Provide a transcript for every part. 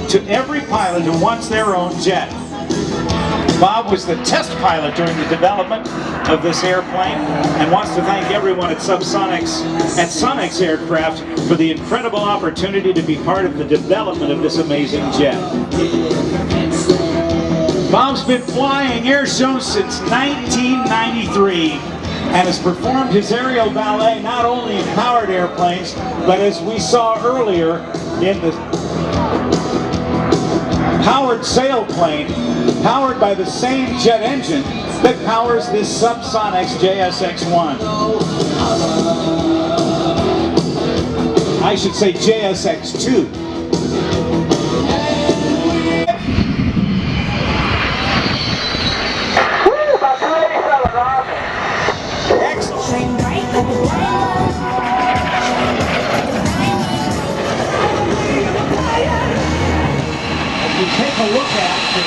to every pilot who wants their own jet. Bob was the test pilot during the development of this airplane and wants to thank everyone at Sonex Aircraft for the incredible opportunity to be part of the development of this amazing jet. Bob's been flying air shows since 1993 and has performed his aerial ballet not only in powered airplanes, but as we saw earlier in the powered sailplane, powered by the same jet engine that powers this Subsonics JSX-1. I should say JSX-2. Take a look at the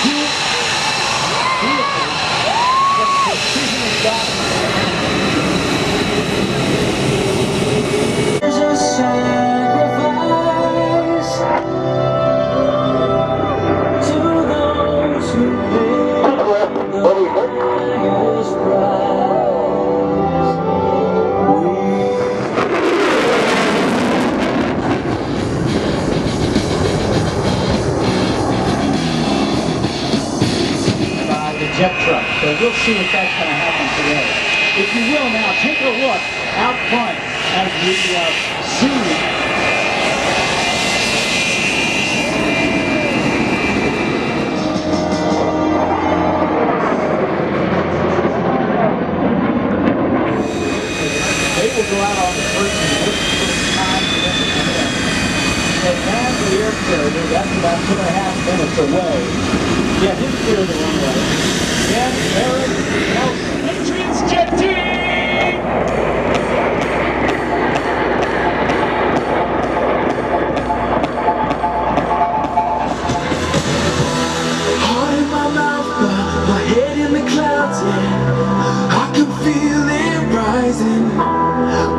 two vehicles that Precision has got. There's a sacrifice to those who pay the highest price. Jet truck. So we'll see if that's going to happen today. If you will now, take a look out front as we zoom. They will go out on the first time for them to come in. So now the air carrier, that's about 2.5 minutes away. Get him clear the runway. And Eric Nelson. Patriots Jet Team! Heart in my mouth, my head in the clouds, yeah. I can feel it rising.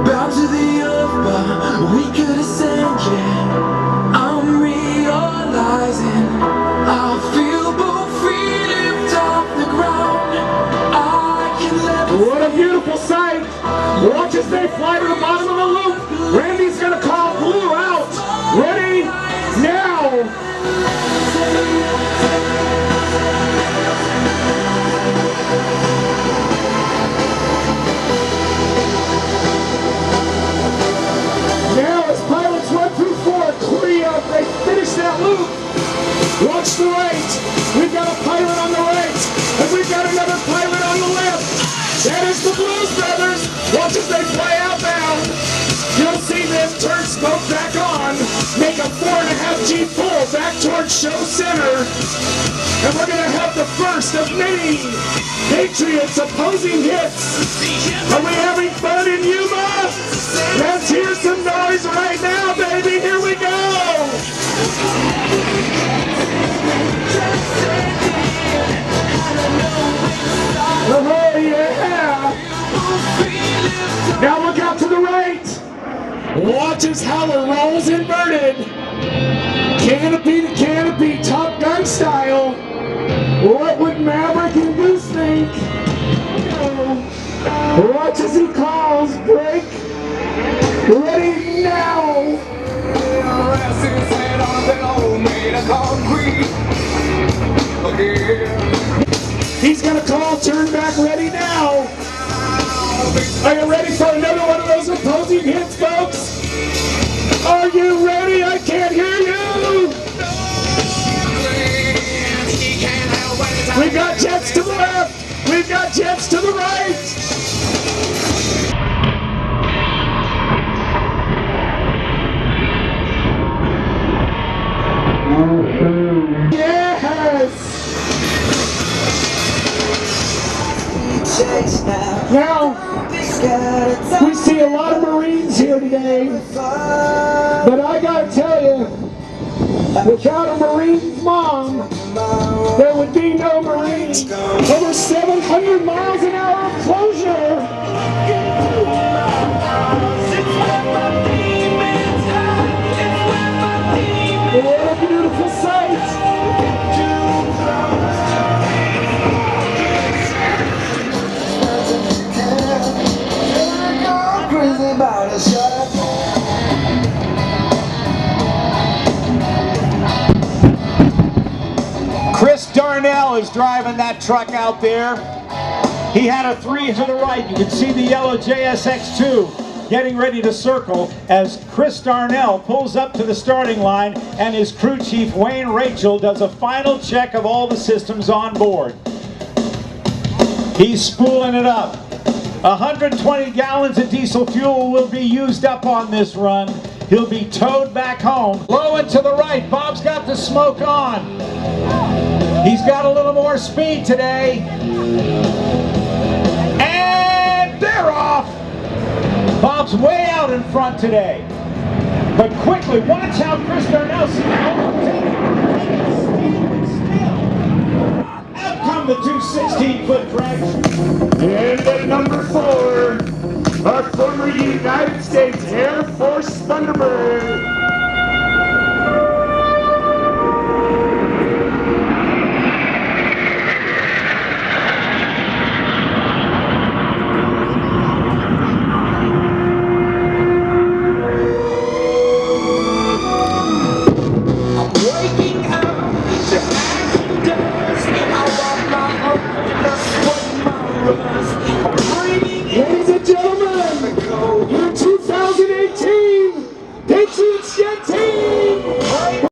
Bound to the earth, but we could ascend, yeah. I'm realizing I feel both free, lift off the ground. I can let. What a beautiful sight! Watch as they fly to the bottom of the loop. Randy's gonna call blue out. Ready? Now! Now as pilots 1 through 4 clear up, they finish that loop. Watch the right. We've got a pilot on the right, and we've got another pilot on the left. That is the Blues Brothers. Watch as they fly outbound. You'll see them turn smoke back on, make a 4.5G pull back towards show center. And we're going to have the first of many Patriots opposing hits. Are we having fun in Yuma? Let's hear some noise right now, baby. Here we go. Oh, yeah. Now look out to the right. Watch as Howler rolls inverted. Canopy to canopy, Top Gun style. What would Maverick and Goose think? Watch as he calls break. Ready now. He's gonna call turn back ready now. Are you ready for another one of those opposing hits, folks? Are you ready? I can't hear you. We've got jets to the left. We've got jets to the right. Yes! Now, we see a lot of Marines here today, but I gotta tell you, without a Marine's mom, there would be no Marines. Over 700 miles an hour of closure. It's when my demons hide. It's when my about a shot. Chris Darnell is driving that truck out there. He had a 3 to the right. You can see the yellow JSX2 getting ready to circle as Chris Darnell pulls up to the starting line and his crew chief Wayne Rachel does a final check of all the systems on board. He's spooling it up. 120 gallons of diesel fuel will be used up on this run. He'll be towed back home. Low and to the right, Bob's got the smoke on. He's got a little more speed today. And they're off. Bob's way out in front today. But quickly, watch how Chris Darnell seems to overtake. Out come the two 16-foot drags. And at number 4, our former United States Air Force Thunderbird,